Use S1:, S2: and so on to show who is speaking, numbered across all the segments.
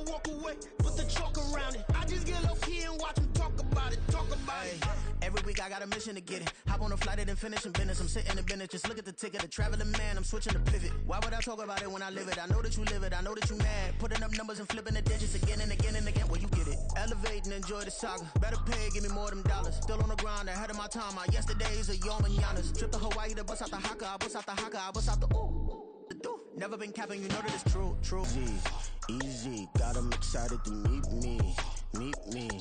S1: walk away, put the chalk around it. I just get low key and watch them talk about it, Every week I got a mission to get it. Hop on a flight and then finish in business. I'm sitting in business, just look at the ticket. A traveling man, I'm switching to pivot. Why would I talk about it when I live it? I know that you live it, I know that you mad. Putting up numbers and flipping the digits again and again and again. Well, you get it. Elevate and enjoy the saga. Better pay, give me more of them dollars. Still on the grind, ahead of my time. My yesterdays are your mananas. Trip to Hawaii to bust out the haka. I bust out the haka, I bust out the ooh. Never been capping, you know that it's true.
S2: Easy, got them excited to meet me.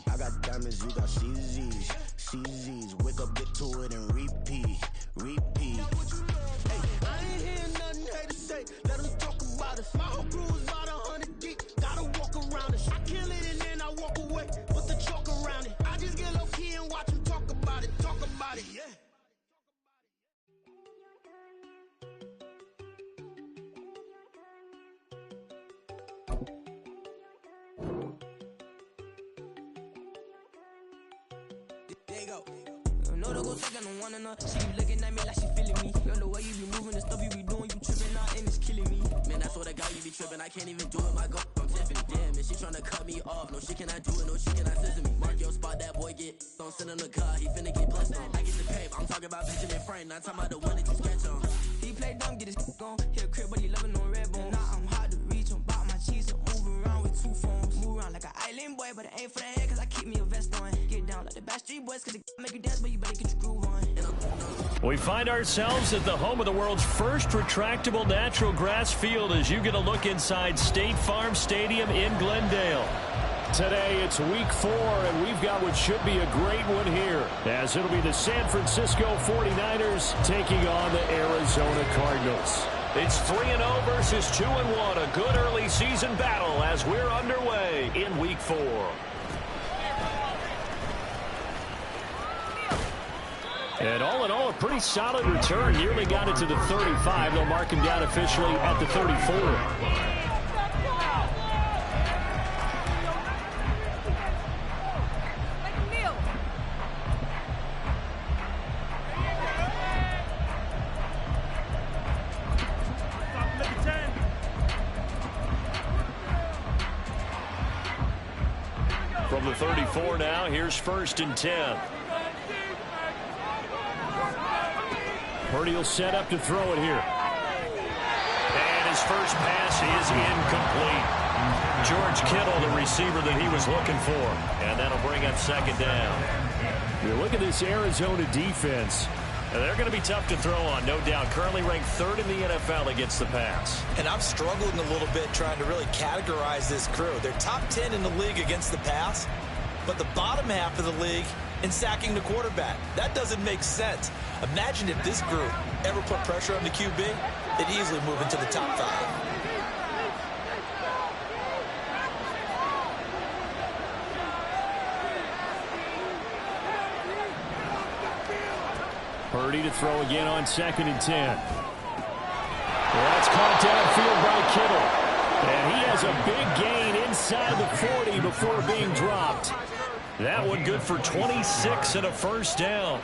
S2: I got diamonds, you got CZs. Wake up, get to it and repeat.
S1: Hey, I ain't hearing nothing hate to say. Let them talk about us. My whole crew is about 100 deep. Gotta walk around us. I kill it and then I walk away. Put the chalk around it. I just get low key and watch them talk about it. Yeah.
S3: There you go. No, don't go second on one another. She you looking at me like she feeling me. Yo, the way you be moving, the stuff you be doing, you tripping out and it's killing me.
S4: Man, that's what I got, you be tripping. I can't even do it, my girl, I'm tipping. Damn, and she tryna cut me off. No, she cannot do it, no, she cannot scissor me. Mark your spot, that boy get. Don't send him the car, he finna get blessed on. I get the pay, I'm talking about Benjamin Frank, not talking about the one that you sketch on.
S3: He play dumb, get his gone. Hit a crib, but he loving on red bone. Now I'm hard to reach, I'm about my cheese. I'm moving around with two phones. Move around like an island boy, but it ain't for the head, cause I keep me a vest on. Get down like the Backstreet Boys, cause it make you dance, but you better get your groove on.
S5: We find ourselves at the home of the world's first retractable natural grass field as you get a look inside State Farm Stadium in Glendale. Today it's week 4, and we've got what should be a great one here, as it'll be the San Francisco 49ers taking on the Arizona Cardinals. It's 3-0 versus 2-1, a good early season battle as we're underway in week 4. And all in all, a pretty solid return. Nearly got it to the 35. They'll mark him down officially at the 34. From the 34 now, here's 1st and 10. Purdy will set up to throw it here. And his first pass is incomplete. George Kittle, the receiver that he was looking for. And that'll bring up 2nd down. You look at this Arizona defense. They're going to be tough to throw on, no doubt. Currently ranked 3rd in the NFL against the pass.
S6: And I'm struggling a little bit trying to really categorize this crew. They're top 10 in the league against the pass, but the bottom half of the league in sacking the quarterback. That doesn't make sense. Imagine if this group ever put pressure on the QB, they'd easily move into the top 5.
S5: Purdy to throw again on 2nd and 10. That's caught downfield by Kittle. And he has a big gain inside the 40 before being dropped. That one good for 26 and a 1st down.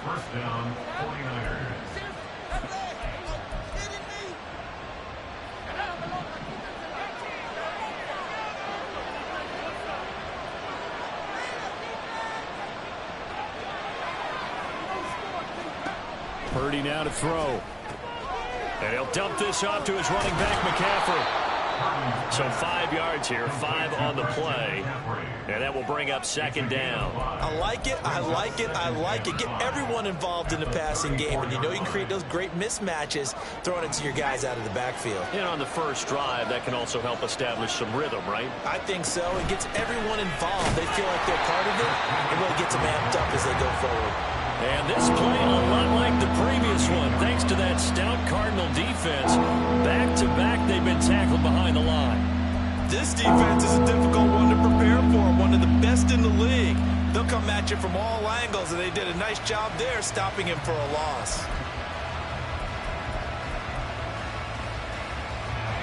S5: Purdy now to throw. And he'll dump this off to his running back, McCaffrey. So 5 yards here, 5 on the play. And that will bring up 2nd down.
S6: I like it. Get everyone involved in the passing game. And you know you can create those great mismatches throwing it to your guys out of the backfield.
S5: And on the first drive, that can also help establish some rhythm, right?
S6: I think so. It gets everyone involved. They feel like they're part of it. It really gets them amped up as they go forward.
S5: And this play a lot like the previous one, thanks to that stout Cardinal defense. Back-to-back, they've been tackled behind the line.
S6: This defense is a difficult one to prepare for, one of the best in the league. They'll come at you from all angles, and they did a nice job there stopping him for a loss.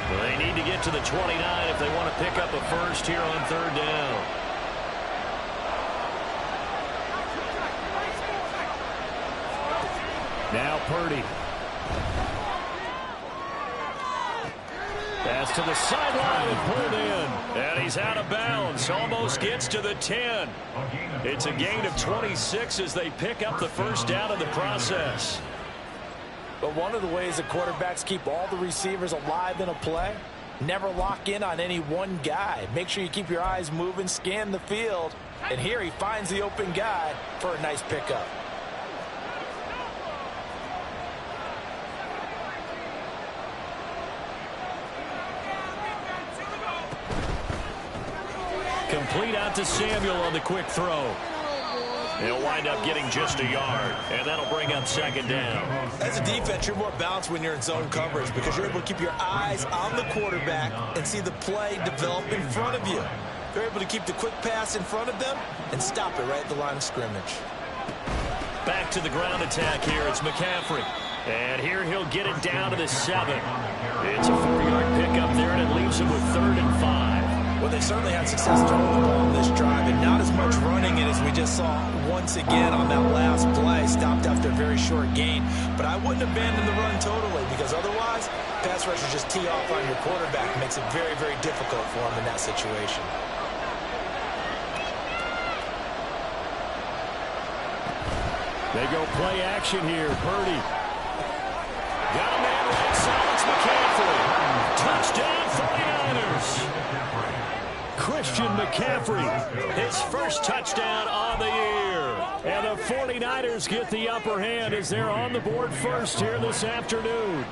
S5: Well, they need to get to the 29 if they want to pick up a first here on 3rd down. Now Purdy. Pass to the sideline and pulled in. And he's out of bounds. Almost gets to the 10. It's a gain of 26 as they pick up the first down in the process.
S6: But one of the ways that quarterbacks keep all the receivers alive in a play, never lock in on any one guy. Make sure you keep your eyes moving, scan the field. And here he finds the open guy for a nice pickup.
S5: Complete out to Samuel on the quick throw. He'll wind up getting just a yard, and that'll bring up second down.
S6: As a defense, you're more balanced when you're in zone coverage because you're able to keep your eyes on the quarterback and see the play develop in front of you. You're able to keep the quick pass in front of them and stop it right at the line of scrimmage.
S5: Back to the ground attack here. It's McCaffrey. And here he'll get it down to the 7. It's a 4-yard pickup there, and it leaves him with 3rd and 5.
S6: Well, they certainly had success throwing the ball on this drive, and not as much running it as we just saw once again on that last play. Stopped after a very short gain. But I wouldn't abandon the run totally because otherwise, pass rushers just tee off on your quarterback. It makes it very, very difficult for him in that situation.
S5: They go play action here. Purdy. Got a man right side. It's McCaffrey. Touchdown 49ers. Christian McCaffrey, his first touchdown on the year. And the 49ers get the upper hand as they're on the board first here this afternoon.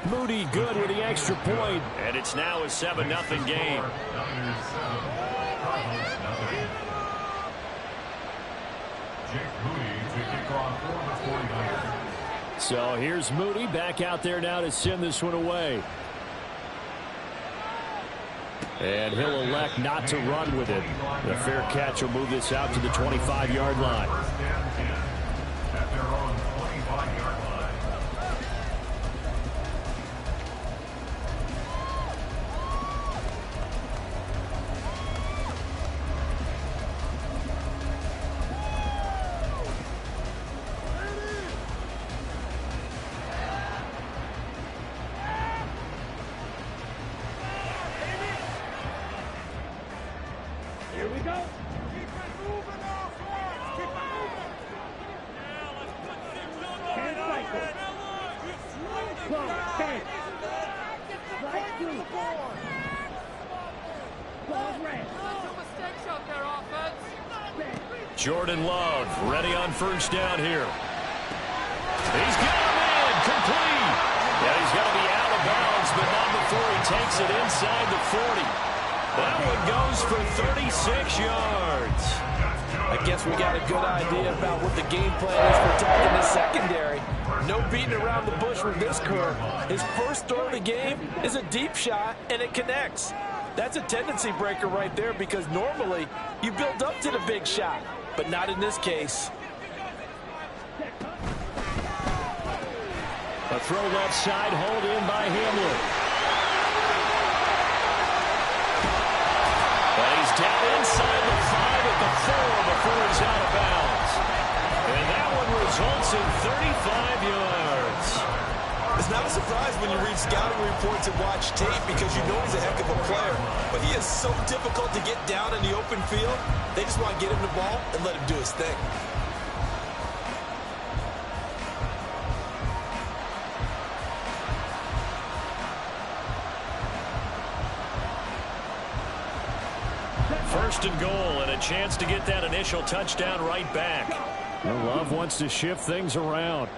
S5: Moody good with the extra point. And it's now a 7-0 game. So here's Moody back out there now to send this one away. And he'll elect not to run with it. The fair catch will move this out to the 25-yard line. Jordan Love ready on first down here. He's got him in, complete. Yeah, he's going to be out of bounds, but not before he takes it inside the 40. That one goes for 36 yards.
S6: I guess we got a good idea about what the game plan is for attacking the secondary. No beating around the bush with this crew. His first throw of the game is a deep shot, and it connects. That's a tendency breaker right there because normally you build up to the big shot, but not in this case.
S5: A throw left side, hold in by Hamlin. And he's down inside the 5 at the 4 before he's out of bounds. And that one results in 35 yards.
S6: It's not a surprise when you read scouting reports and watch tape because you know he's a heck of a player. But he is so difficult to get down in the open field. They just want to get him the ball and let him do his thing.
S5: First and goal, and a chance to get that initial touchdown right back. Love wants to shift things around.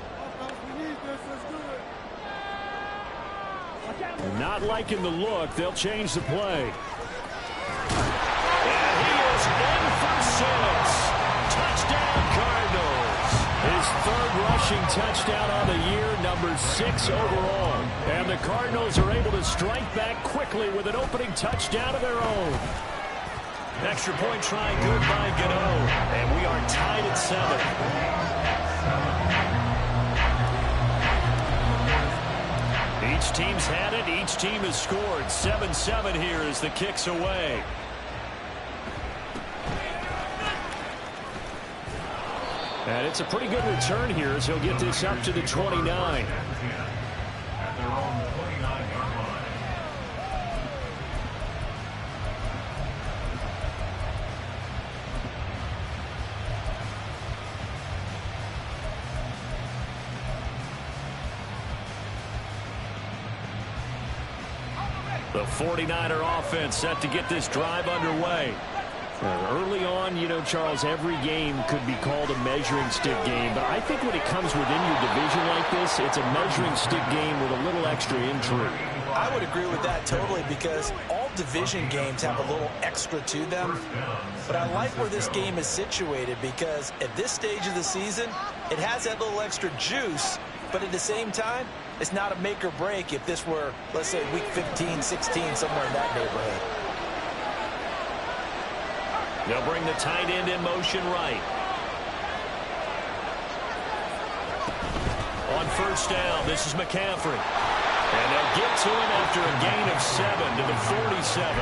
S5: Not liking the look. They'll change the play. And he is in for 6. Touchdown, Cardinals. His 3rd rushing touchdown on the year, number 6 overall. And the Cardinals are able to strike back quickly with an opening touchdown of their own. Extra point try good by Gano. And we are tied at 7. Each team's had it. Each team has scored. 7-7 here as the kick's away. And it's a pretty good return here as he'll get this up to the 29. The 49er offense set to get this drive underway. Early on, you know, Charles, every game could be called a measuring stick game. But I think when it comes within your division like this, it's a measuring stick game with a little extra intrigue.
S6: I would agree with that totally, because all division games have a little extra to them. But I like where this game is situated, because at this stage of the season, it has that little extra juice. But at the same time, it's not a make or break if this were, let's say, week 15, 16, somewhere in that neighborhood.
S5: They'll bring the tight end in motion right. On first down, this is McCaffrey. And they'll get to him after a gain of 7 to the 47.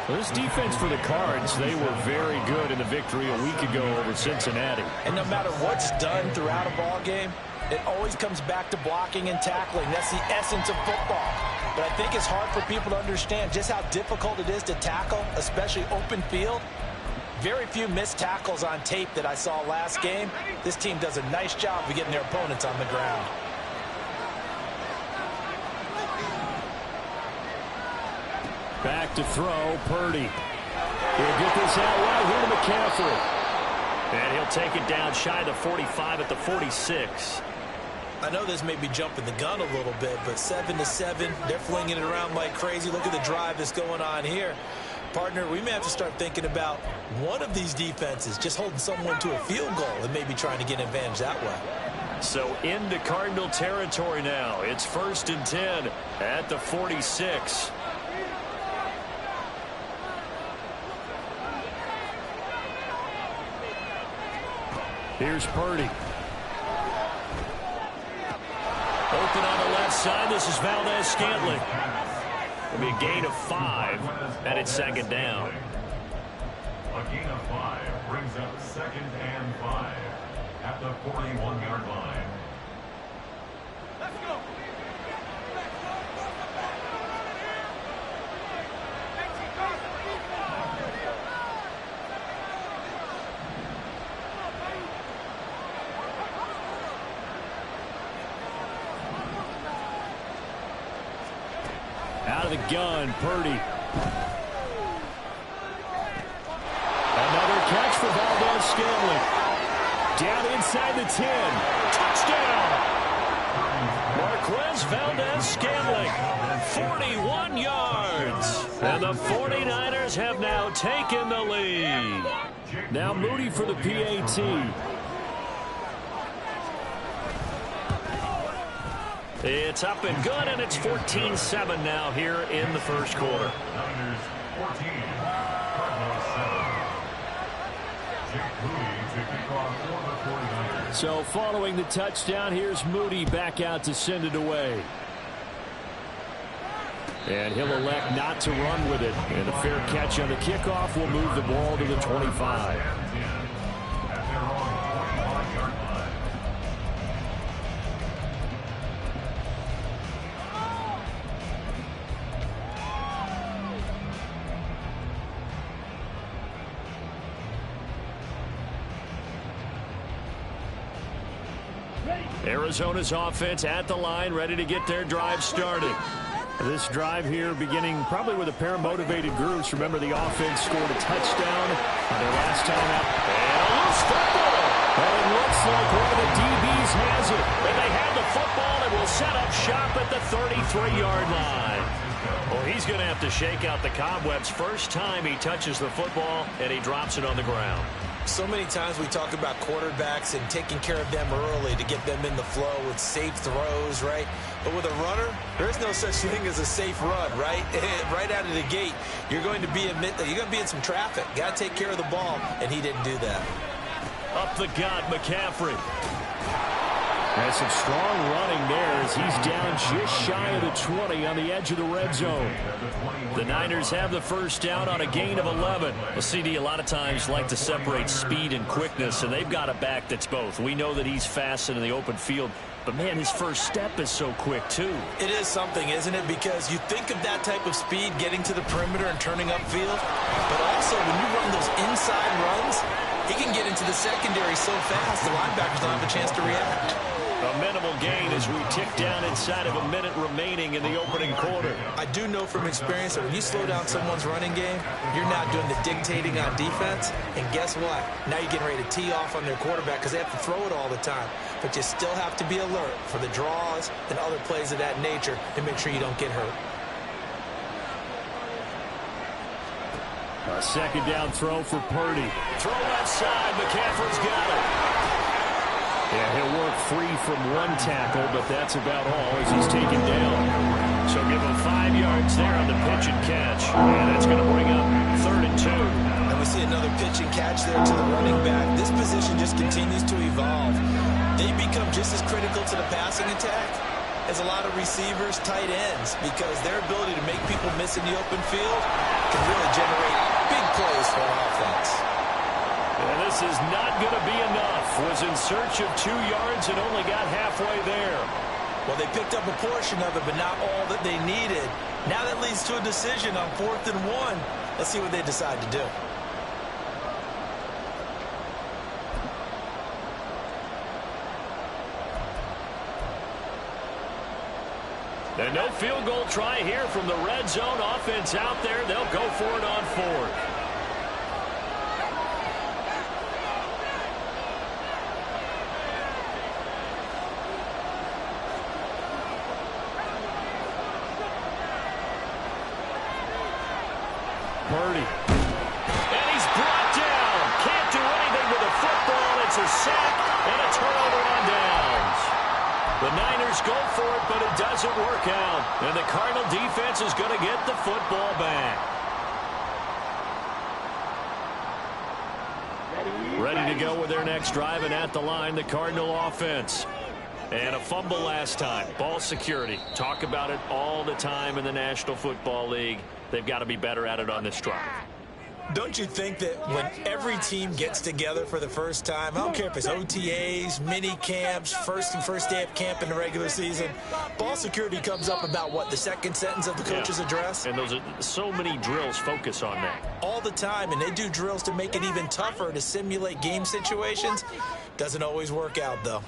S5: Well, this defense for the Cards, they were very good in the victory a week ago over Cincinnati.
S6: And no matter what's done throughout a ball game, it always comes back to blocking and tackling. That's the essence of football. But I think it's hard for people to understand just how difficult it is to tackle, especially open field. Very few missed tackles on tape that I saw last game. This team does a nice job of getting their opponents on the ground.
S5: Back to throw, Purdy. He'll get this out right here to McCaffrey. And he'll take it down shy of the 45 at the 46.
S6: I know this may be jumping the gun a little bit, but 7-7, they're flinging it around like crazy. Look at the drive that's going on here. Partner, we may have to start thinking about one of these defenses just holding someone to a field goal and maybe trying to get an advantage that way.
S5: So into Cardinal territory now. It's 1st and 10 at the 46. Here's Purdy. Open on the left side. This is Valdez-Scantling. It'll be a gain of 5, and it's 2nd down.
S7: A gain of 5 brings up 2nd and 5 at the 41-yard line. Let's go.
S5: Out of the gun, Purdy. Another catch for Valdez-Scantling. Down inside the 10. Touchdown! Marquez Valdez-Scantling, 41 yards. And the 49ers have now taken the lead. Now Moody for the PAT. It's up and good, and it's 14-7 now here in the first quarter.
S7: Niners 14, Cardinals 7. Jake Moody to kick off for the 49ers.
S5: So following the touchdown, here's Moody back out to send it away. And he'll elect not to run with it. And a fair catch on the kickoff will move the ball to the 25.
S7: At their own 45-yard line.
S5: Arizona's offense at the line, ready to get their drive started. This drive here beginning probably with a pair of motivated groups. Remember, the offense scored a touchdown on their last time out. And a loose football. And it looks like one of the DBs has it. And they have the football and will set up shop at the 33-yard line. Well, he's going to have to shake out the cobwebs. First time he touches the football, and he drops it on the ground.
S6: So many times we talk about quarterbacks and taking care of them early to get them in the flow with safe throws, right? But with a runner, there's no such thing as a safe run, right? Right out of the gate, you're going to be in some traffic. Got to take care of the ball, and he didn't do that.
S5: Up the gut, McCaffrey. Has some strong running there as he's down just shy of the 20 on the edge of the red zone. The Niners have the first down on a gain of 11. Well, CD, a lot of times like to separate speed and quickness, and they've got a back that's both. We know that he's fast in the open field, but, man, his first step is so quick, too.
S6: It is something, isn't it? Because you think of that type of speed getting to the perimeter and turning upfield, but also when you run those inside runs, he can get into the secondary so fast the linebackers don't have a chance to react.
S5: A minimal gain as we tick down inside of a minute remaining in the opening quarter.
S6: I do know from experience that when you slow down someone's running game, you're not doing the dictating on defense. And guess what? Now you're getting ready to tee off on their quarterback because they have to throw it all the time. But you still have to be alert for the draws and other plays of that nature and make sure you don't get hurt.
S5: A second down throw for Purdy. Throw left side. McCaffrey's got it. Yeah, he'll work free from one tackle, but that's about all as he's taken down. So give him 5 yards there on the pitch and catch. And that's going to bring up 3rd and 2.
S6: And we see another pitch and catch there to the running back. This position just continues to evolve. They become just as critical to the passing attack as a lot of receivers, tight ends, because their ability to make people miss in the open field can really generate big plays for an offense.
S5: And this is not going to be enough. Was in search of 2 yards and only got halfway there.
S6: Well, they picked up a portion of it, but not all that they needed. Now that leads to a decision on 4th and 1. Let's see what they decide to do.
S5: And no field goal try here from the red zone. Offense out there. They'll go for it on 4th. Purdy. And he's brought down. Can't do anything with the football. It's a sack and a turnover on downs. The Niners go for it, but it doesn't work out. And the Cardinal defense is going to get the football back. Ready to go with their next drive, and at the line, the Cardinal offense. And a fumble last time. Ball security. Talk about it all the time in the National Football League. They've got to be better at it on this drive.
S6: Don't you think that when every team gets together for the first time, I don't care if it's OTAs, mini camps, first day of camp in the regular season, ball security comes up about what, the second sentence of the coach's address?
S5: And those are so many drills focus on that.
S6: All the time, and they do drills to make it even tougher to simulate game situations. Doesn't always work out, though.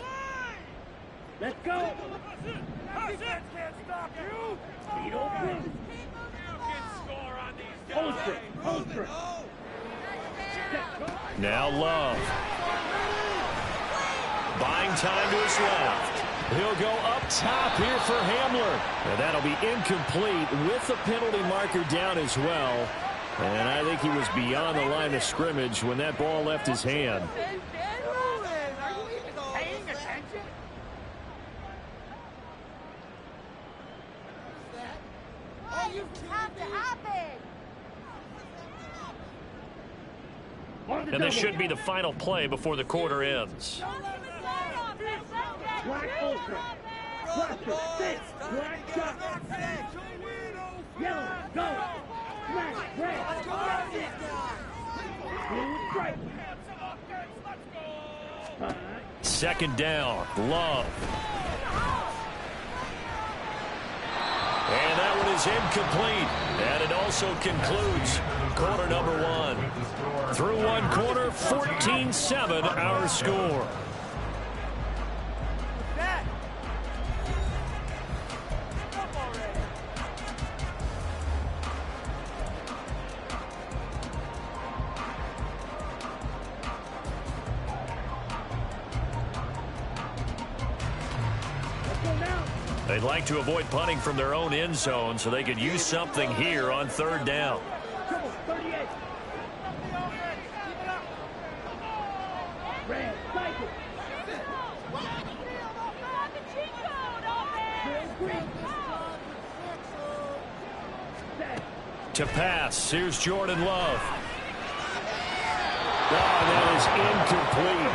S8: Let's go. Defense can't stop you. Feet open.
S5: Now Love. Buying time to his left. He'll go up top here for Hamler. And that'll be incomplete with the penalty marker down as well. And I think he was beyond the line of scrimmage when that ball left his hand. And this should be the final play before the quarter ends. Second down, Love. And that one is incomplete. And it also concludes quarter number 1. Through one quarter, 14-7 our score. They'd like to avoid punting from their own end zone so they could use something here on 3rd down. To pass, here's Jordan Love. Oh, that is incomplete.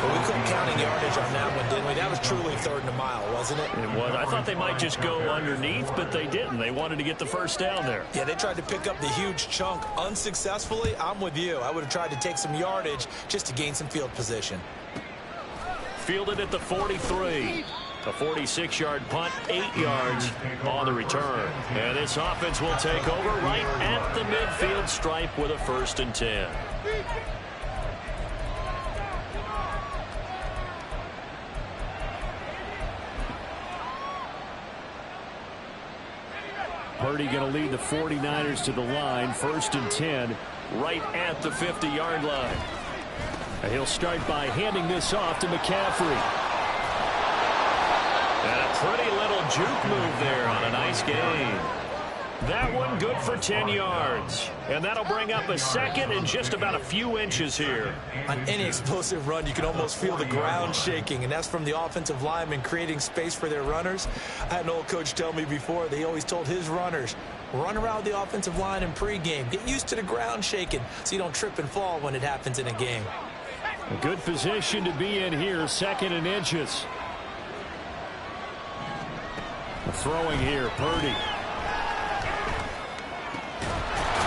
S6: Well, we couldn't count yardage on that one, didn't we? That was truly 3rd and a mile, wasn't it?
S5: It was. I thought they might just go underneath, but they didn't. They wanted to get the first down there.
S6: Yeah, they tried to pick up the huge chunk unsuccessfully. I'm with you. I would have tried to take some yardage just to gain some field position.
S5: Fielded at the 43. A 46-yard punt, 8 yards on the return. And this offense will take over right at the midfield stripe with a 1st and 10. Purdy going to lead the 49ers to the line. 1st and 10, right at the 50-yard line. And he'll start by handing this off to McCaffrey. And a pretty little juke move there on a nice gain. That one good for 10 yards. And that'll bring up a 2nd and just about a few inches here.
S6: On any explosive run, you can almost feel the ground shaking, and that's from the offensive linemen creating space for their runners. I had an old coach tell me before, they always told his runners, run around the offensive line in pregame. Get used to the ground shaking so you don't trip and fall when it happens in a game.
S5: A good position to be in here, 2nd and inches. Throwing here, Purdy.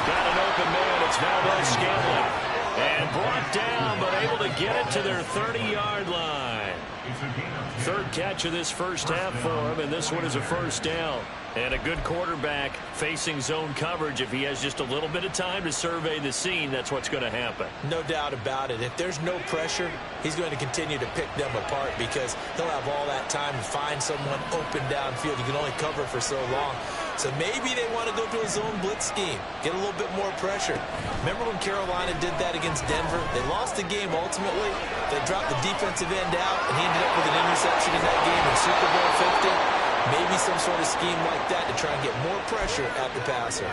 S5: Got an open man. It's Valdez-Scantling. And brought down, but able to get it to their 30-yard line. 3rd catch of this first half for him, and this one is a 1st down. And a good quarterback facing zone coverage. If he has just a little bit of time to survey the scene, that's what's going to happen.
S6: No doubt about it. If there's no pressure, he's going to continue to pick them apart because he'll have all that time to find someone open downfield. You can only cover for so long. So maybe they want to go to a zone blitz scheme, get a little bit more pressure. Remember when Carolina did that against Denver? They lost the game ultimately. They dropped the defensive end out, and he ended up with an interception in that game in Super Bowl 50. Maybe some sort of scheme like that to try and get more pressure at the passer.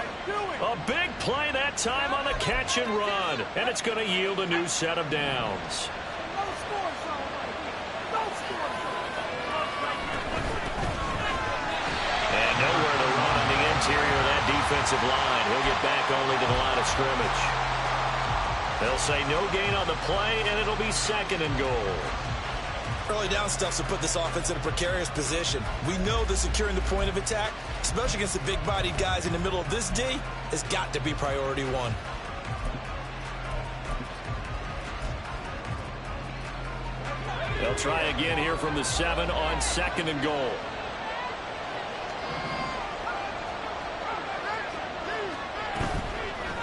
S5: A big play that time on the catch and run, and it's going to yield a new set of downs. And nowhere to run on the interior of that defensive line. He'll get back only to the line of scrimmage. They'll say no gain on the play, and it'll be 2nd and goal.
S6: Early down stuff to put this offense in a precarious position. We know that securing the point of attack, especially against the big-bodied guys in the middle of this D, has got to be priority 1.
S5: They'll try again here from the 7 on 2nd and goal.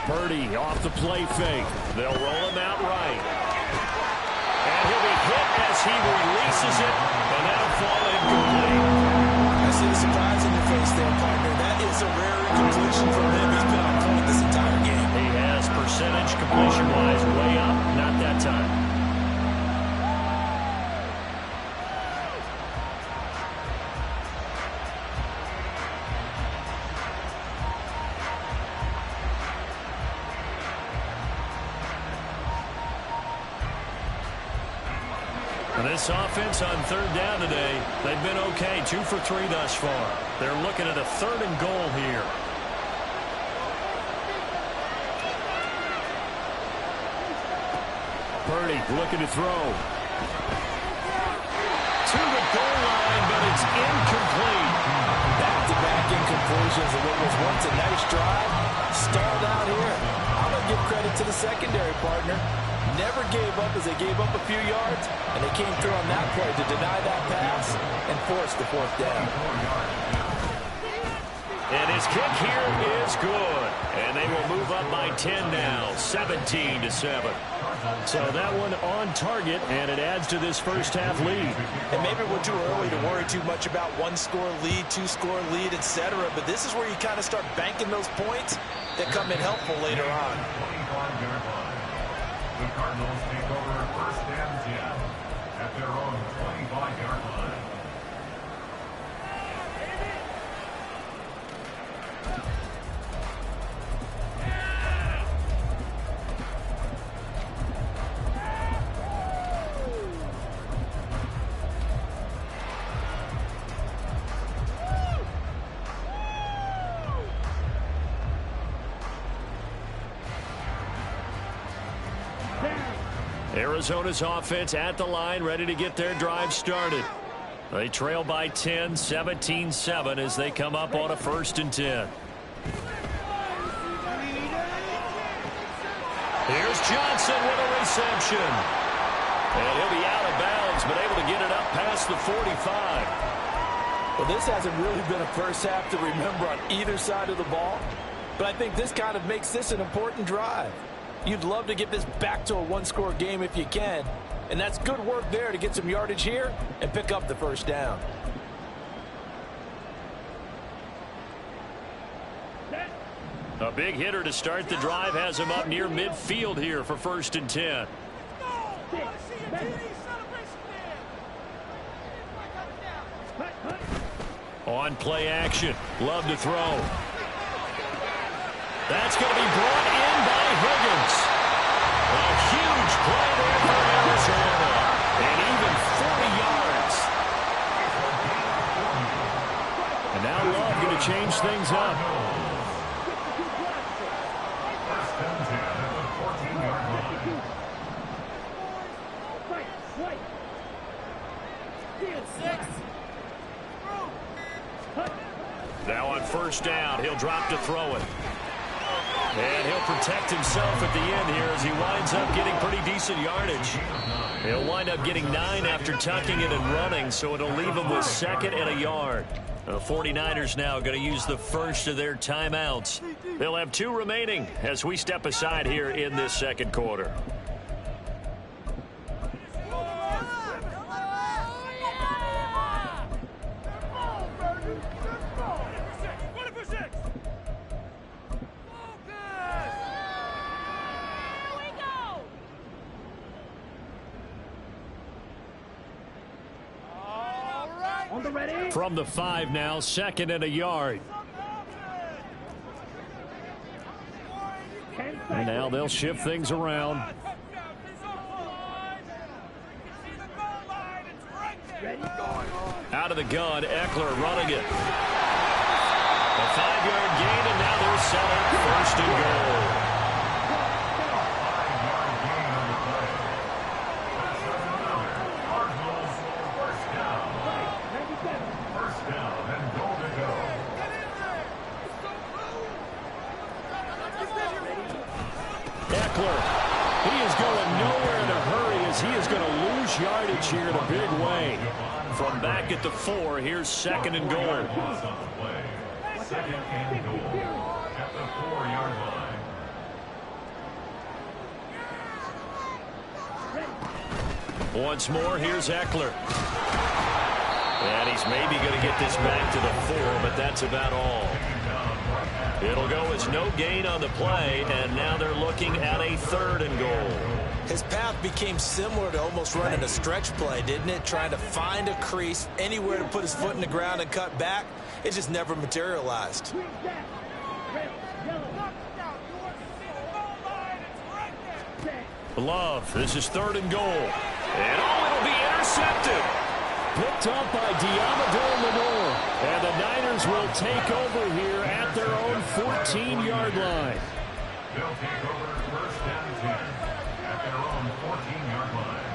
S5: Purdy off the play fake. They'll roll him out right. And he'll be hit as he releases it, and that'll fall incomplete.
S6: I see the surprise in your face there, partner. That is a rare incompletion for him. He's been on point this entire game.
S5: He has percentage completion-wise way up, not that time. This offense on 3rd down today, they've been okay. 2 for 3 thus far. They're looking at a 3rd and goal here. Purdy looking to throw. To the goal line, but it's incomplete.
S6: Back-to-back incompletions of what was once a nice drive. Stalled out here. I'm going to give credit to the secondary, partner. Never gave up as they gave up a few yards, and they came through on that play to deny that pass and force the 4th down.
S5: And his kick here is good. And they will move up by 10 now, 17-7. So that one on target, and it adds to this first half lead.
S6: And maybe we're too early to worry too much about 1-score lead, 2-score lead, etc. But this is where you kind of start banking those points that come in helpful later on.
S7: The Cardinals take over 1st and 10 at their own 25-yard line.
S5: Arizona's offense at the line, ready to get their drive started. They trail by 10, 17-7 as they come up on a 1st and 10. Here's Johnson with a reception. And he'll be out of bounds, but able to get it up past the 45.
S6: Well, this hasn't really been a first half to remember on either side of the ball, but I think this kind of makes this an important drive. You'd love to get this back to a 1-score game if you can, and that's good work there to get some yardage here and pick up the 1st down.
S5: A big hitter to start the drive has him up near midfield here for 1st and 10. On play action. Love to throw. That's going to be brought in by Higgins. A huge play there for Arizona. And even 40 yards. And now Love going to change things up. Now on 1st down, he'll drop to throw it. And he'll protect himself at the end here as he winds up getting pretty decent yardage. He'll wind up getting 9 after tucking it and running, so it'll leave him with 2nd and a yard. The 49ers now going to use the first of their timeouts. They'll have 2 remaining as we step aside here in this 2nd quarter. From the 5 now, 2nd and a yard. And now they'll shift things around. Out of the gun, Eckler running it. A 5-yard gain, and now they're set up 1st and goal. Yardage here in a big way. From back at the 4, here's 2nd and goal.
S7: 2nd and goal at the 4-yard line.
S5: Once more, here's Eckler. And he's maybe going to get this back to the 4, but that's about all. It'll go as no gain on the play, and now they're looking at a 3rd and goal.
S6: His path became similar to almost running a stretch play, didn't it? Trying to find a crease, anywhere to put his foot in the ground and cut back. It just never materialized.
S5: Love, this is 3rd and goal. And it'll be intercepted. Picked up by Diamador Lenore. And the Niners will take over here at their own 14-yard line.
S7: They'll take over 1st and 10 at their own 14-yard line.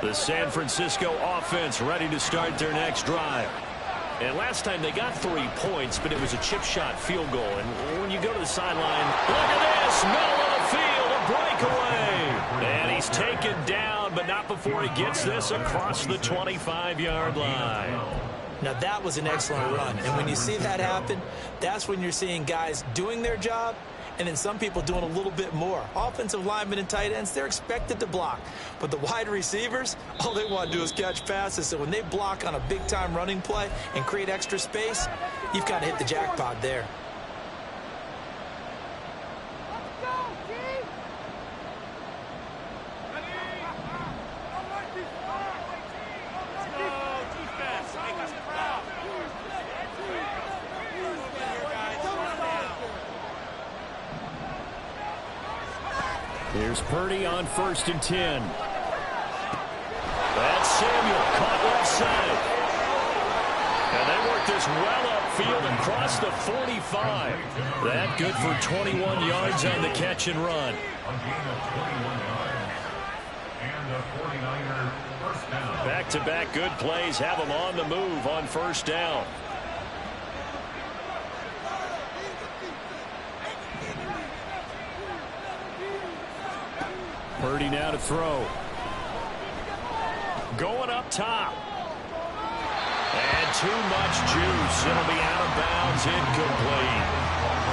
S5: The San Francisco offense ready to start their next drive. And last time they got 3 points, but it was a chip shot field goal. And when you go to the sideline, look at this, middle of the field, a breakaway. And he's taken down, but not before he gets this across the 25-yard line.
S6: Now that was an excellent run. And when you see that happen, that's when you're seeing guys doing their job and then some people doing a little bit more. Offensive linemen and tight ends, they're expected to block. But the wide receivers, all they want to do is catch passes. So when they block on a big-time running play and create extra space, you've kind of hit the jackpot there.
S5: Here's Purdy on 1st and 10. That's Samuel caught left side. And they work this well upfield and cross the 45. That good for 21 yards on the catch and run.
S7: A gain of 21 yards. And the 49er first down.
S5: Back-to-back good plays have them on the move on 1st down. Purdy now to throw. Going up top. And too much juice. It'll be out of bounds, incomplete.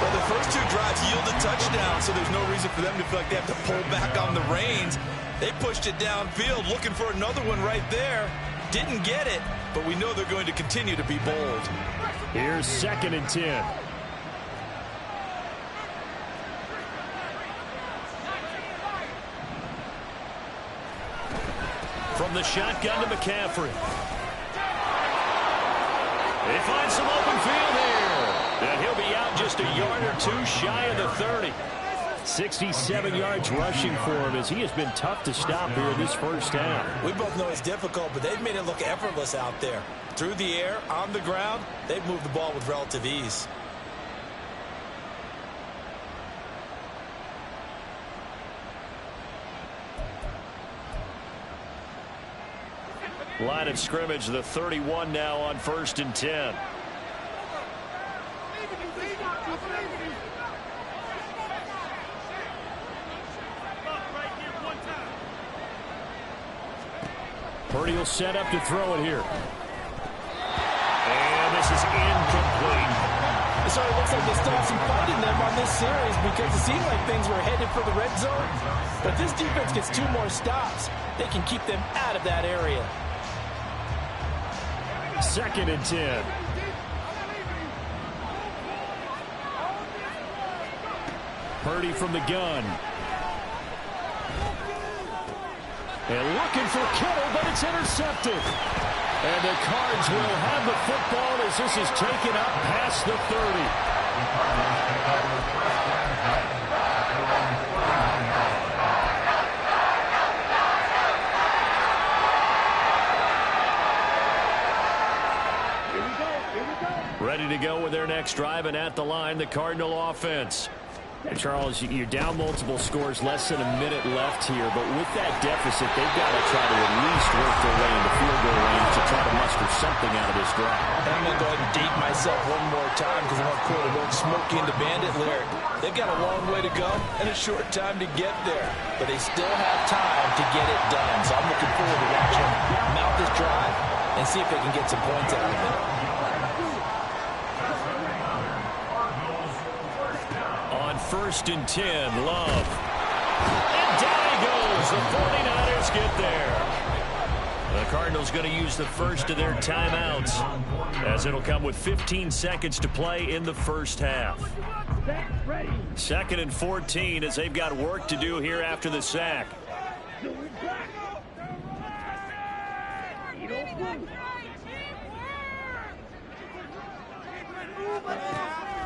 S6: Well, the first 2 drives yielded touchdowns, so there's no reason for them to feel like they have to pull back on the reins. They pushed it downfield, looking for another one right there. Didn't get it, but we know they're going to continue to be bold.
S5: Here's 2nd and 10. From the shotgun to McCaffrey. They find some open field here. And he'll be out just a yard or two shy of the 30. 67 yards rushing for him as he has been tough to stop here in this first half.
S6: We both know it's difficult, but they've made it look effortless out there. Through the air, on the ground, they've moved the ball with relative ease.
S5: Line of scrimmage, the 31 now on 1st and 10. Purdy will set up to throw it here. And this is incomplete.
S9: So it looks like they still have some fight in them on this series because it seemed like things were headed for the red zone. But this defense gets 2 more stops. They can keep them out of that area.
S5: 2nd and 10. Purdy from the gun. And looking for Kittle, but it's intercepted. And the Cards will have the football as this is taken up past the 30. Ready to go with their next drive, and at the line, the Cardinal offense. And Charles, you're down multiple scores, less than a minute left here, but with that deficit, they've got to try to at least work their way into field goal range to try to muster something out of this drive.
S9: I'm going to go ahead and date myself one more time because I want to quote an old Smokey and the Bandit lyric. They've got a long way to go and a short time to get there, but they still have time to get it done. So I'm looking forward to watching them mount this drive and see if they can get some points out of it.
S5: 1st and 10, Love. And down he goes. The 49ers get there. The Cardinals going to use the first of their timeouts as it'll come with 15 seconds to play in the first half. 2nd and 14 as they've got work to do here after the sack.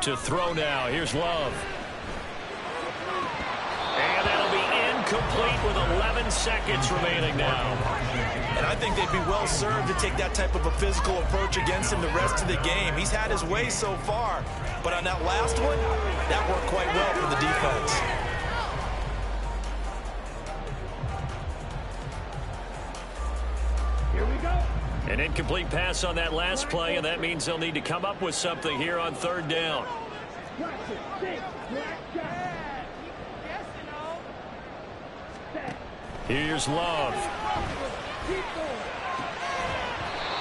S5: To throw now. Here's Love. And that'll be incomplete with 11 seconds remaining now.
S6: And I think they'd be well served to take that type of a physical approach against him the rest of the game. He's had his way so far, but on that last one, that worked quite well for the defense.
S8: Here we go.
S5: An incomplete pass on that last play, and that means they'll need to come up with something here on 3rd down. Here's Love.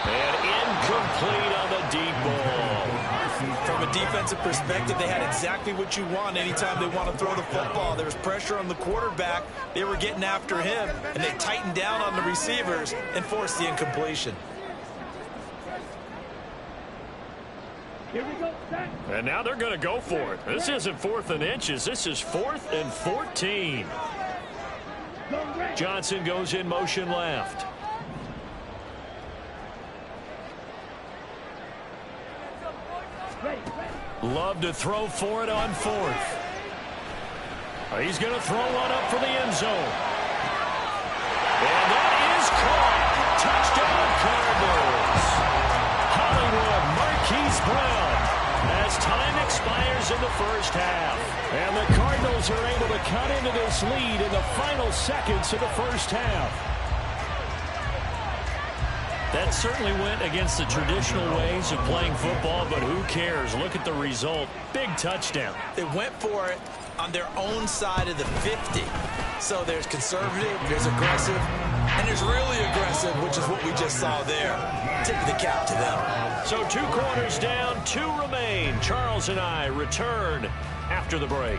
S5: And incomplete on the deep ball.
S6: From a defensive perspective, they had exactly what you want anytime they want to throw the football. There was pressure on the quarterback. They were getting after him, and they tightened down on the receivers and forced the incompletion.
S8: Here we go.
S5: And now they're going to go for it. This isn't 4th and inches. This is 4th and 14. Johnson goes in motion left. Love to throw for it on 4th. He's going to throw one up for the end zone. And that is caught. Touchdown Cardinals. Hollywood Marquise Brown as time expires in the first half. And the Cardinals are able to cut into this lead in the final seconds of the first half. That certainly went against the traditional ways of playing football, but who cares? Look at the result. Big touchdown.
S6: They went for it on their own side of the 50. So there's conservative, there's aggressive, and there's really aggressive, which is what we just saw there. Tip of the cap to them.
S5: So 2 quarters down, 2 remain. Charles and I return after the break.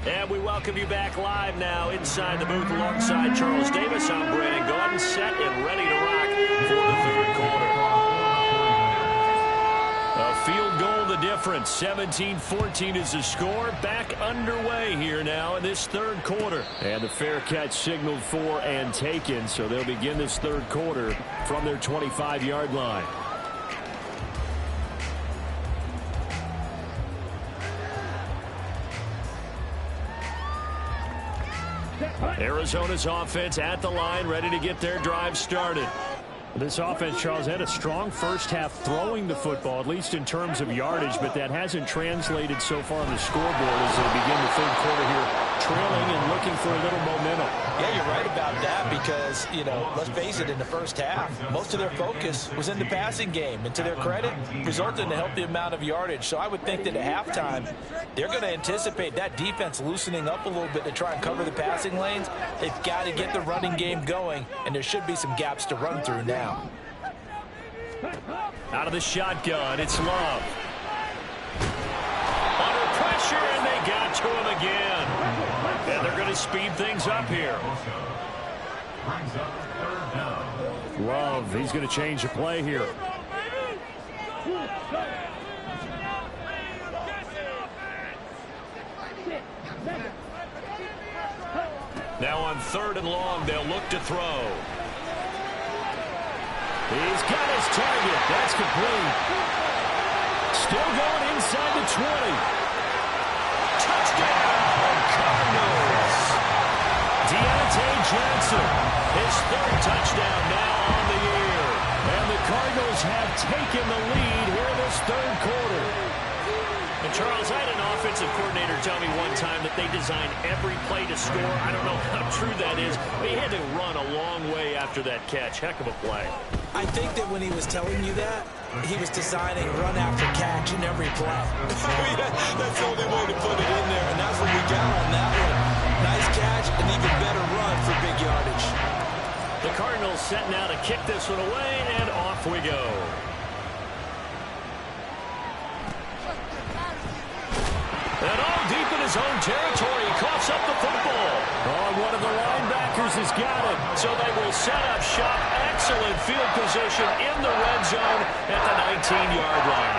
S5: And we welcome you back live now inside the booth alongside Charles Davis. I'm Brandon Gaudin, set and ready to rock for the third quarter. A field goal the difference. 17-14 is the score. Back underway here now in this third quarter. And the fair catch signaled for and taken, so they'll begin this third quarter from their 25-yard line. Arizona's offense at the line, ready to get their drive started. This offense, Charles, had a strong first half throwing the football, at least in terms of yardage, but that hasn't translated so far on the scoreboard as they begin the third quarter here, trailing and looking for a little momentum.
S9: Yeah, you're right about that because, let's face it, in the first half, most of their focus was in the passing game. And to their credit, resulted in a healthy amount of yardage. So I would think that at halftime, they're going to anticipate that defense loosening up a little bit to try and cover the passing lanes. They've got to get the running game going, and there should be some gaps to run through now.
S5: Out of the shotgun, it's Love. Under pressure, and they got to him again. And they're going to speed things up here. Love, he's going to change the play here. Now on 3rd and long, they'll look to throw. He's got his target. That's complete. Still going inside the 20. Touchdown, Cardinals. Deontay Johnson, his 3rd touchdown now on the year. And the Cardinals have taken the lead here in this third quarter. And Charles, I had an offensive coordinator tell me one time that they design every play to score. I don't know how true that is, but he had to run a long way after that catch. Heck of a play.
S6: I think that when he was telling you that, he was designing run after catch in every play. That's the only way to put it in there, and that's what we got on that one. Nice catch, an even better run for big yardage.
S5: The Cardinals set now to kick this one away, and off we go. And all deep in his own territory, he coughs up the football. Oh, one of the linebackers has got it. So they will set up shop. Excellent field position in the red zone at the 19-yard line.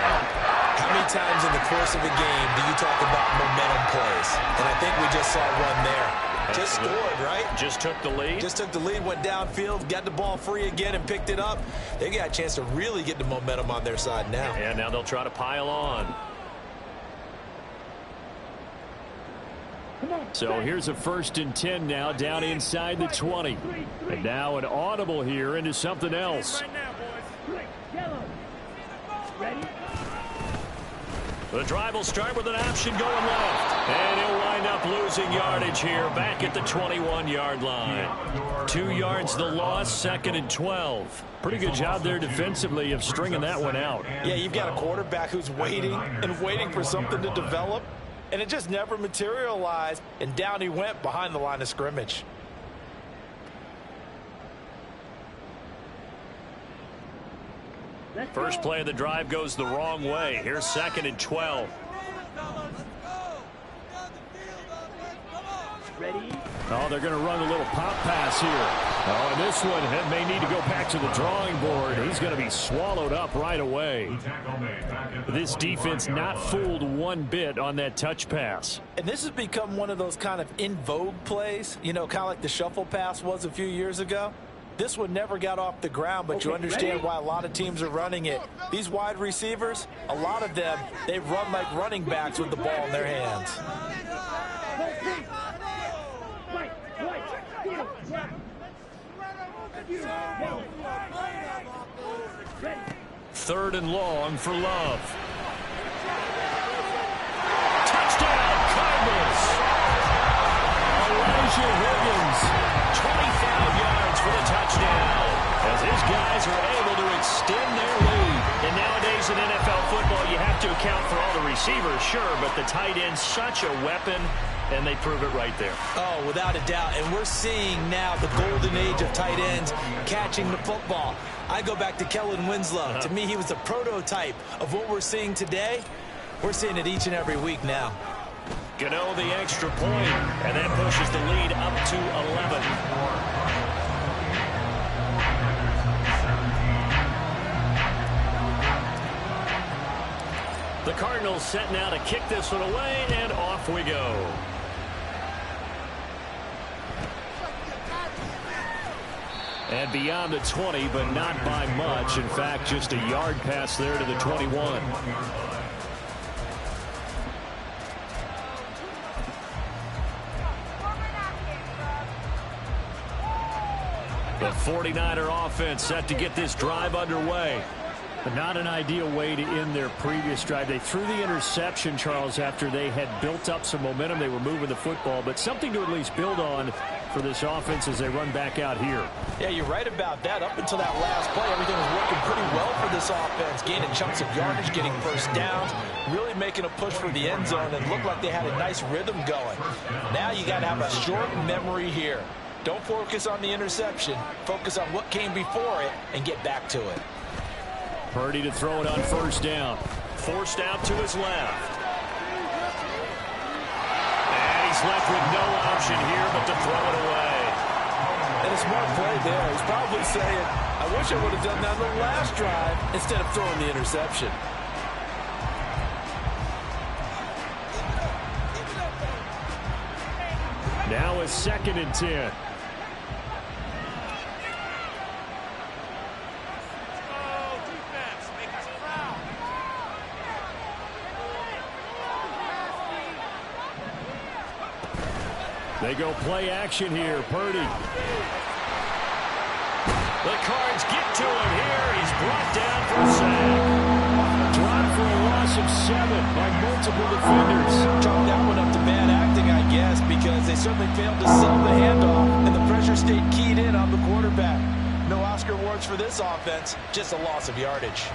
S6: How many times in the course of a game do you talk about momentum plays? And I think we just saw one there. Just scored, right?
S5: Just took the lead.
S6: Just took the lead, went downfield, got the ball free again and picked it up. They got a chance to really get the momentum on their side now.
S5: And now they'll try to pile on. So here's a 1st and 10 now down inside the 20. And now an audible here into something else. The drive will start with an option going left. And he'll wind up losing yardage here back at the 21-yard line. 2 yards the loss, 2nd and 12. Pretty good job there defensively of stringing that one out.
S9: Yeah, you've got a quarterback who's waiting and waiting for something to develop. And it just never materialized, and down he went behind the line of scrimmage.
S5: First play of the drive goes the wrong way. Here's 2nd and 12. Oh, they're going to run a little pop pass here. Oh, and this one may need to go back to the drawing board. He's going to be swallowed up right away. This defense not fooled one bit on that touch pass.
S9: And this has become one of those kind of in vogue plays, kind of like the shuffle pass was a few years ago. This one never got off the ground, but you understand why a lot of teams are running it. These wide receivers, a lot of them, they run like running backs with the ball in their hands.
S5: 3rd and long for Love. Touchdown, Cardinals! Elijah Higgins, 25 yards for the touchdown, as his guys are able to extend their lead. And nowadays in NFL football, you have to account for all the receivers, sure, but the tight end's such a weapon, and they prove it right there.
S6: Oh, without a doubt. And we're seeing now the golden age of tight ends catching the football. I go back to Kellen Winslow. To me, he was a prototype of what we're seeing today. We're seeing it each and every week now.
S5: Gano the extra point, and that pushes the lead up to 11. The Cardinals set now to kick this one away, and off we go. And beyond the 20, but not by much. In fact, just a yard pass there to the 21. The 49er offense set to get this drive underway. But not an ideal way to end their previous drive. They threw the interception, Charles, after they had built up some momentum. They were moving the football, but something to at least build on for this offense as they run back out here.
S9: Yeah, you're right about that. Up until that last play, everything was working pretty well for this offense. Gaining chunks of yardage, getting first downs, really making a push for the end zone, and looked like they had a nice rhythm going. Now you got to have a short memory here. Don't focus on the interception. Focus on what came before it and get back to it.
S5: Purdy to throw it on first down. Forced out to his left. And he's left with no option here but to throw it away.
S9: And a smart play there. He's probably saying, I wish I would have done that on the last drive instead of throwing the interception.
S5: Now it's 2nd and 10. They go play action here. Purdy. The Cards get to him here. He's brought down for a sack. Dropped for a loss of 7 by multiple defenders.
S9: Chalk that one up to bad acting, I guess, because they certainly failed to sell the handoff, and the pressure stayed keyed in on the quarterback. No Oscar awards for this offense, just a loss of yardage.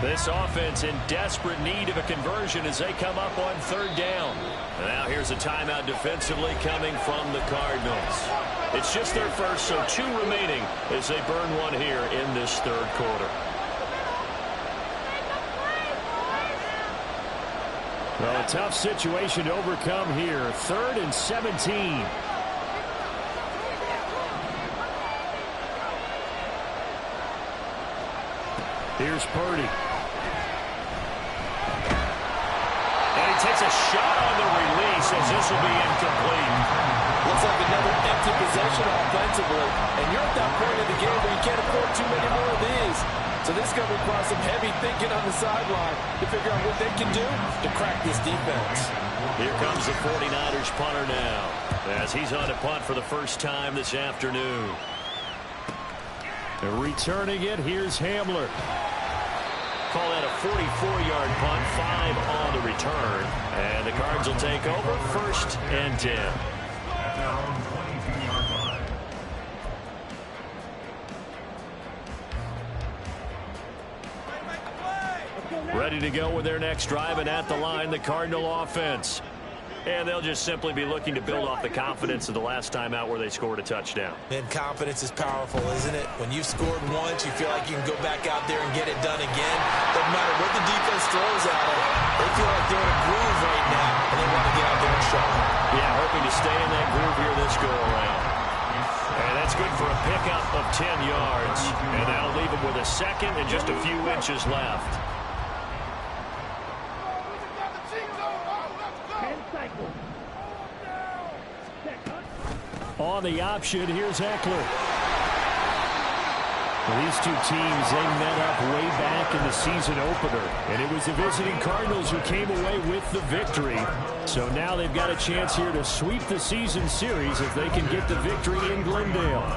S5: This offense in desperate need of a conversion as they come up on 3rd down. And now here's a timeout defensively coming from the Cardinals. It's just their first, so 2 remaining as they burn one here in this 3rd quarter. Well, a tough situation to overcome here. 3rd and 17. Here's Purdy. Takes a shot on the release as this will be incomplete.
S9: Looks like another empty possession offensively. And you're at that point in the game where you can't afford too many more of these. So this is going to require some heavy thinking on the sideline to figure out what they can do to crack this defense.
S5: Here comes the 49ers punter now as he's on to punt for the first time this afternoon. And returning it, here's Hamler. Call that a 44-yard punt, 5 on the return. And the Cards will take over 1st and 10. Ready to go with their next drive, and at the line, the Cardinal offense. And they'll just simply be looking to build off the confidence of the last time out where they scored a touchdown.
S6: And confidence is powerful, isn't it? When you've scored once, you feel like you can go back out there and get it done again. Doesn't matter what the defense throws at them. They feel like they're in a groove right now, and they want to get out there and show it.
S5: Yeah, hoping to stay in that groove here this go-around. And that's good for a pickup of 10 yards. And that'll leave them with a 2nd and just a few inches left. On the option, here's Eckler. These 2 teams, they met up way back in the season opener. And it was the visiting Cardinals who came away with the victory. So now they've got a chance here to sweep the season series if they can get the victory in Glendale.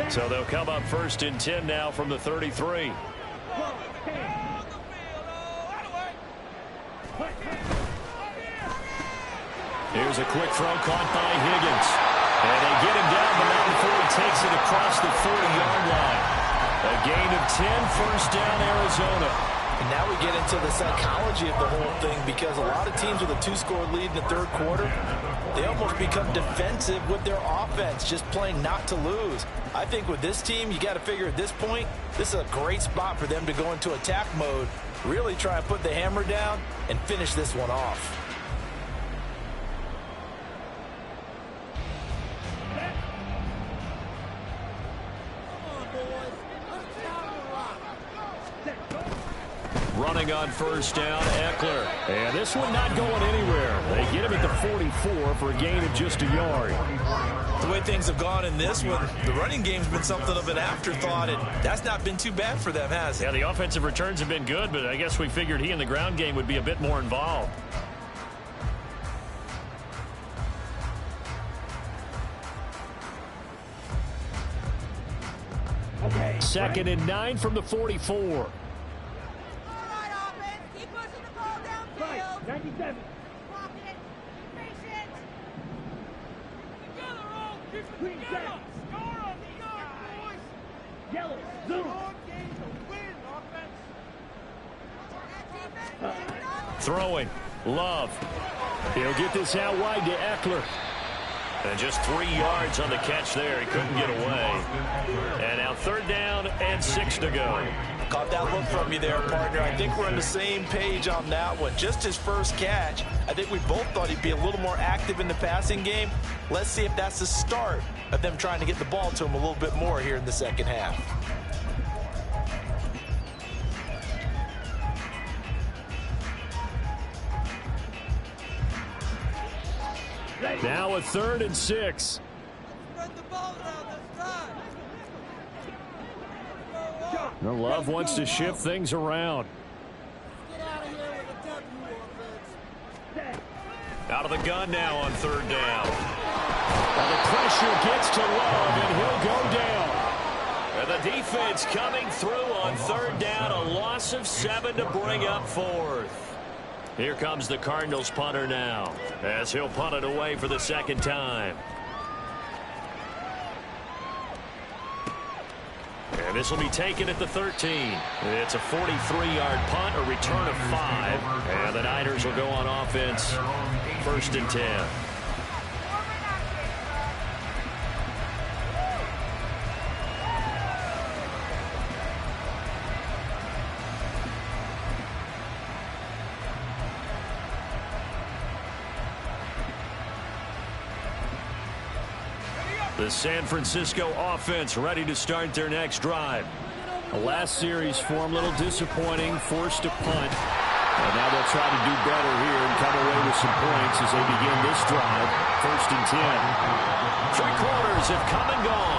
S5: So they'll come up 1st and 10 now from the 33. Here's a quick throw caught by Higgins. And they get him down, but not before he takes it across the 40-yard line. A gain of 10, first down, Arizona.
S9: And now we get into the psychology of the whole thing, because a lot of teams with a 2-score lead in the third quarter, they almost become defensive with their offense, just playing not to lose. I think with this team, you got to figure at this point, this is a great spot for them to go into attack mode, really try and put the hammer down and finish this one off.
S5: Running on first down, Eckler. And this one not going anywhere. They get him at the 44 for a gain of just a yard.
S6: The way things have gone in this one, the running game's been something of an afterthought, and that's not been too bad for them, has it?
S5: Yeah, the offensive returns have been good, but I guess we figured he in the ground game would be a bit more involved.
S8: Okay.
S5: 2nd and 9 from the 44.
S8: 97. Green set. Yellow. Zoom.
S5: Throwing. Love. He'll get this out wide to Eckler. And just 3 yards on the catch there. He couldn't get away. And now 3rd down and 6 to go.
S6: Caught that look from you there, partner. I think we're on the same page on that one. Just his first catch. I think we both thought he'd be a little more active in the passing game. Let's see if that's the start of them trying to get the ball to him a little bit more here in the second half.
S5: Now a 3rd and 6. The Love wants to shift things around. Out of the gun now on 3rd down. And the pressure gets to Love, and he'll go down. And the defense coming through on 3rd down. A loss of 7 to bring up 4th. Here comes the Cardinals punter now, as he'll punt it away for the 2nd time. And this will be taken at the 13. It's a 43-yard punt, a return of 5. And the Niners will go on offense, 1st and 10. The San Francisco offense ready to start their next drive. The last series form a little disappointing, forced to punt. And now they'll try to do better here and come away with some points as they begin this drive. 1st and 10. 3 quarters have come and gone.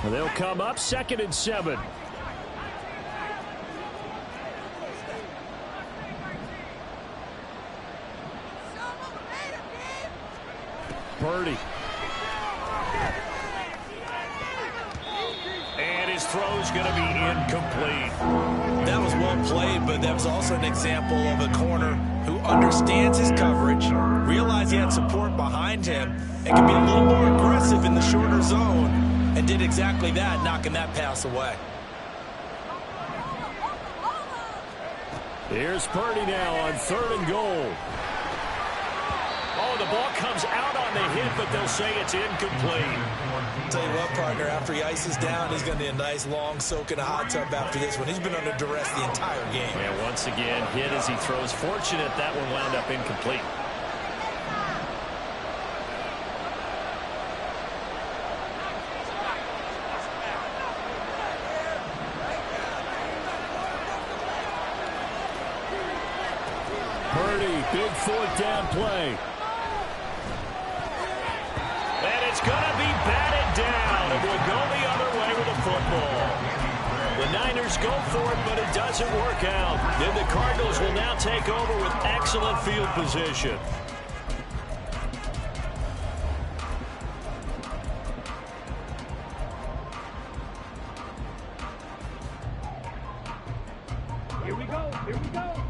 S5: And they'll come up 2nd and 7. Purdy. And his throw's going to be incomplete.
S6: That was well played, but that was also an example of a corner who understands his coverage, realized he had support behind him, and can be a little more aggressive in the shorter zone, and did exactly that, knocking that pass away.
S5: Here's Purdy now on 3rd and goal. Oh, the ball comes out on the hit, but they'll say it's incomplete.
S6: Tell you what, partner, after he ices down, he's going to need a nice long soak in a hot tub after this one. He's been under duress the entire game.
S5: And once again, hit as he throws. Fortunate that one wound up incomplete. Purdy, big 4th down play. And it's going to be batted down, and we'll go the other way with the football. The Niners Raiders go for it, but it doesn't work out. Then the Cardinals will now take over with excellent field position.
S8: Here we go. Here we go.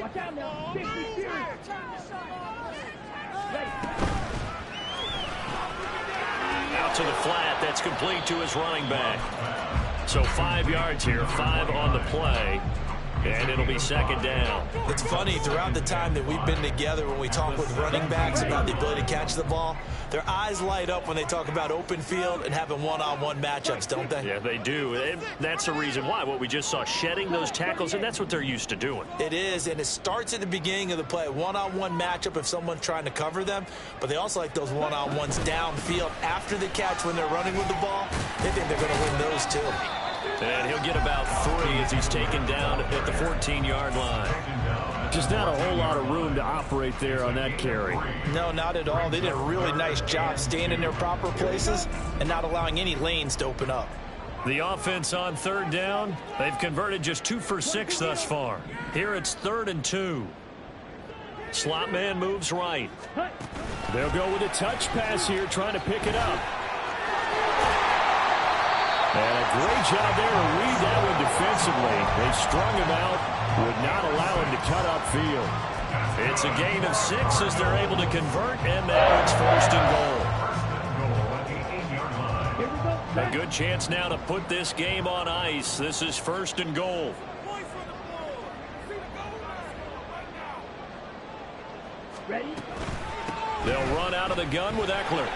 S8: Watch out now. 50 series.
S5: Out to the flat. That's complete to his running back. So 5 yards here, 5 on the play. And it'll be second down.
S6: It's funny, throughout the time that we've been together, when we talk with running backs about the ability to catch the ball, their eyes light up when they talk about open field and having one-on-one matchups, don't they?
S5: Yeah, they do. And that's the reason why. What we just saw, shedding those tackles, and that's what they're used to doing.
S6: It is, and it starts at the beginning of the play. One-on-one matchup if someone's trying to cover them, but they also like those one-on-ones downfield after the catch when they're running with the ball. They think they're going to win those too.
S5: And he'll get about 3 as he's taken down at the 14-yard line. Just not a whole lot of room to operate there on that carry.
S6: No, not at all. They did a really nice job staying in their proper places and not allowing any lanes to open up.
S5: The offense on third down, they've converted just 2 for 6 thus far. Here it's 3rd and 2. Slot man moves right. They'll go with a touch pass here, trying to pick it up. And a great job there to read that one defensively. They strung him out, would not allow him to cut upfield. It's a gain of 6 as they're able to convert, and now it's 1st and goal. A good chance now to put this game on ice. This is 1st and goal.
S8: Ready?
S5: They'll run out of the gun with Eckler.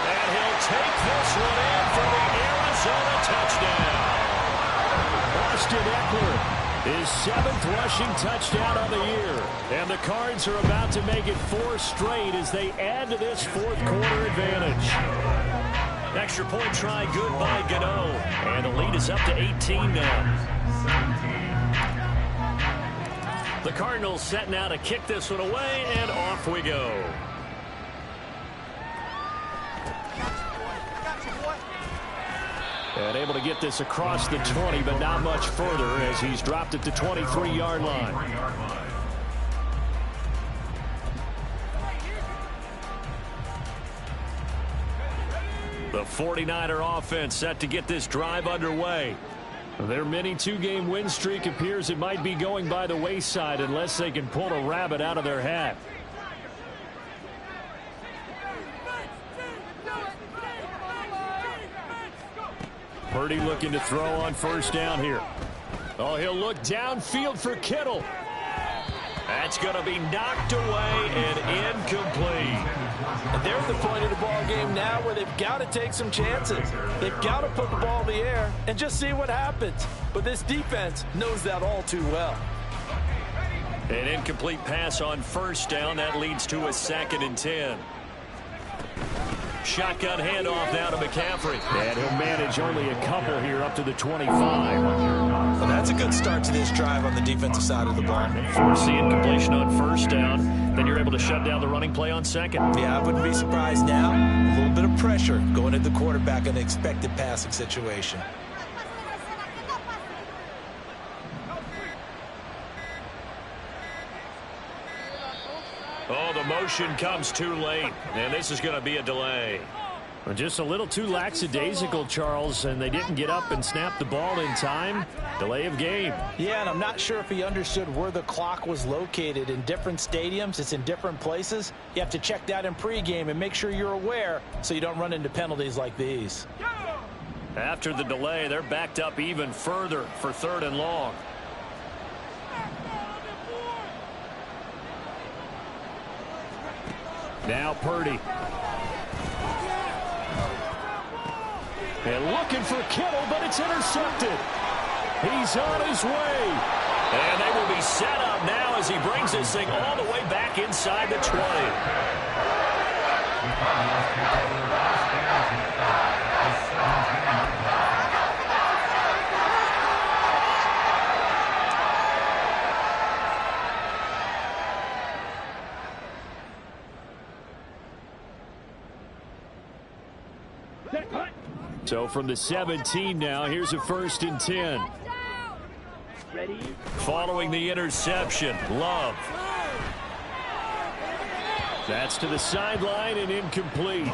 S5: And he'll take this one in for the Arizona touchdown. Austin Eckler, his 7th rushing touchdown on the year. And the Cards are about to make it 4 straight as they add to this 4th quarter advantage. Extra point try good by Gano. And the lead is up to 18 now. The Cardinals set now to kick this one away, and off we go. And able to get this across the 20, but not much further as he's dropped at the 23-yard line. The 49er offense set to get this drive underway. Their mini 2-game win streak appears it might be going by the wayside unless they can pull a rabbit out of their hat. Purdy looking to throw on 1st down here. Oh, he'll look downfield for Kittle. That's going to be knocked away and incomplete.
S6: And they're at the point of the ball game now where they've got to take some chances. They've got to put the ball in the air and just see what happens. But this defense knows that all too well.
S5: An incomplete pass on 1st down. That leads to a 2nd and 10. Shotgun handoff now to McCaffrey. And he'll manage only a couple here up to the 25.
S6: Well, that's a good start to this drive on the defensive side of the ball.
S5: Force the incompletion on 1st down. Then you're able to shut down the running play on 2nd.
S6: Yeah, I wouldn't be surprised now. A little bit of pressure going at the quarterback in an expected passing situation.
S5: Oh, the motion comes too late, and this is going to be a delay. Just a little too lackadaisical, Charles, and they didn't get up and snap the ball in time. Delay of game.
S6: Yeah, and I'm not sure if he understood where the clock was located. In different stadiums, it's in different places. You have to check that in pregame and make sure you're aware so you don't run into penalties like these.
S5: After the delay, they're backed up even further for 3rd and long. Now Purdy. And looking for Kittle, but it's intercepted. He's on his way. And they will be set up now as he brings this thing all the way back inside the 20.
S8: Set, cut.
S5: So from the 17 now, here's a 1st and 10.
S8: Ready?
S5: Following the interception, Love. That's to the sideline and incomplete.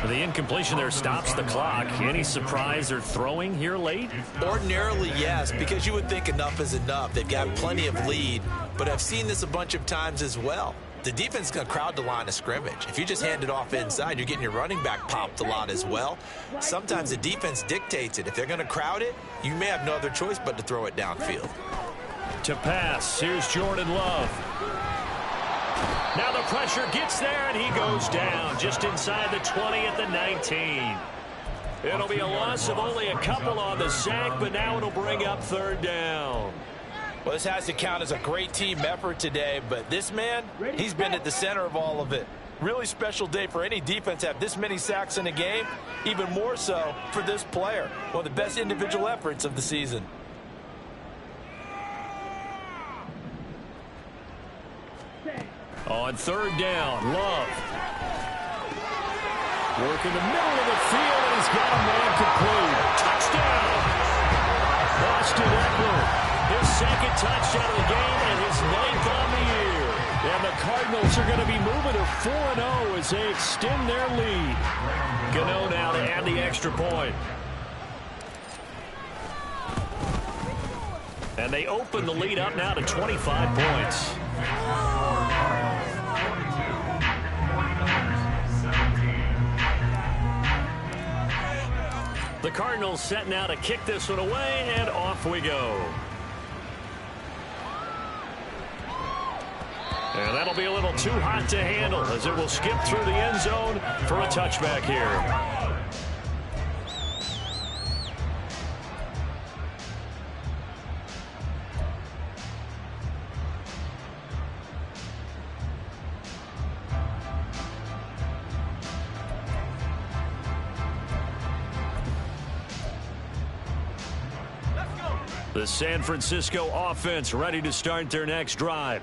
S5: The incompletion there stops the clock. Any surprise they're throwing here late?
S6: Ordinarily, yes, because you would think enough is enough. They've got plenty of lead, but I've seen this a bunch of times as well. The defense is going to crowd the line of scrimmage. If you just hand it off inside, you're getting your running back popped a lot as well. Sometimes the defense dictates it. If they're going to crowd it, you may have no other choice but to throw it downfield.
S5: To pass, here's Jordan Love. Now the pressure gets there, and he goes down just inside the 20 at the 19. It'll be a loss of only a couple on the sack, but now it'll bring up 3rd down.
S9: Well, this has to count as a great team effort today, but this man, he's been at the center of all of it. Really special day for any defense to have this many sacks in a game, even more so for this player. One of the best individual efforts of the season.
S5: On 3rd down, Love. Work in the middle of the field, and he's got a man complete. Touchdown! Austin Eckler. His 2nd touchdown of the game and his 9th on the year. And the Cardinals are going to be moving to 4-0 as they extend their lead. Gano now to add the extra point. And they open the lead up now to 25 points. The Cardinals set now to kick this one away, and off we go. And that'll be a little too hot to handle as it will skip through the end zone for a touchback here. The San Francisco offense ready to start their next drive.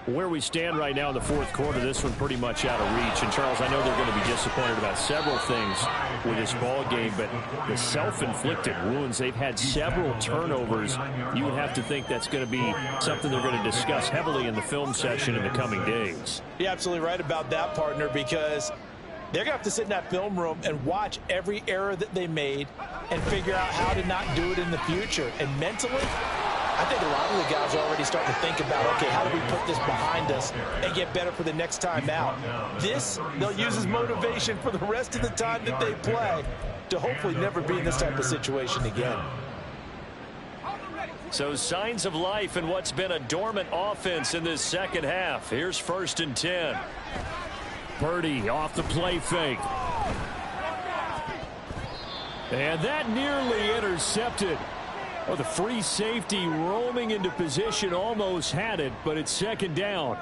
S5: Where we stand right now in the 4th quarter, this one pretty much out of reach. And, Charles, I know they're going to be disappointed about several things with this ball game, but the self-inflicted wounds, they've had several turnovers. You would have to think that's going to be something they're going to discuss heavily in the film session in the coming days.
S9: You're absolutely right about that, partner, because they're going to have to sit in that film room and watch every error that they made and figure out how to not do it in the future. And mentally, I think a lot of the guys are already starting to think about, okay, how do we put this behind us and get better for the next time out? This, they'll use as motivation for the rest of the time that they play to hopefully never be in this type of situation again.
S5: So signs of life in what's been a dormant offense in this second half. Here's 1st and 10. Purdy off the play fake. And that nearly intercepted. Oh, the free safety roaming into position almost had it, but it's 2nd down.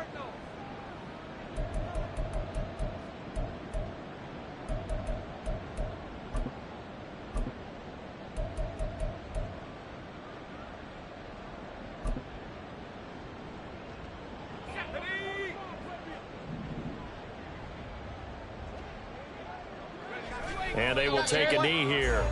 S5: And they will take a knee here.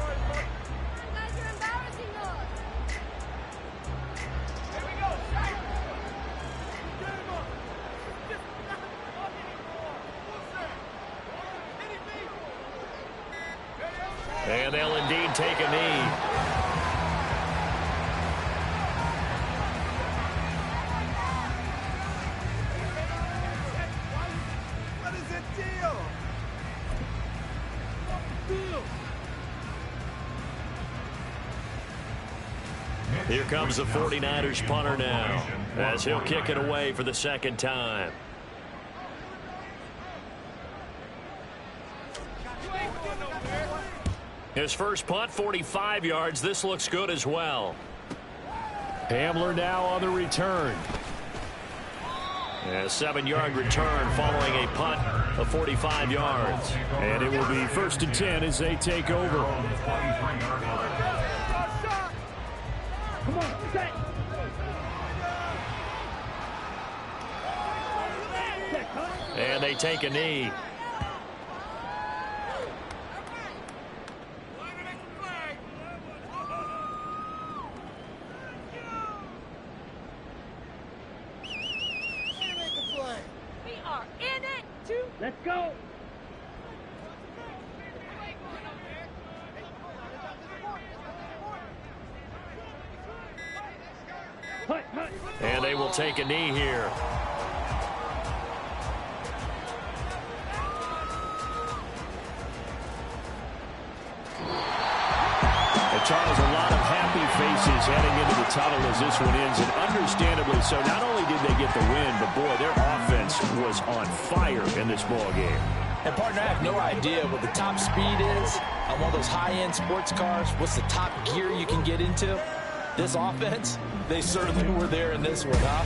S5: And they'll indeed take a knee.
S10: What is the deal?
S5: Here comes the 49ers punter now, as he'll kick it away for the 2nd time. His first punt, 45 yards. This looks good as well. Hamler now on the return. And a 7-yard return following a punt of 45 yards. And it will be 1st and 10 as they take over.
S8: Come on, set.
S5: And they take a knee.
S8: go.
S5: And they will take a knee here. And Charles, a lot of happy faces heading into the tunnel as this one ends, and understandably so. Not only did they get the win, but boy, their offense was on fire in this ball game.
S9: And partner, I have no idea what the top speed is on one of those high-end sports cars. What's the top gear you can get into? This offense, they certainly were there in this one, huh?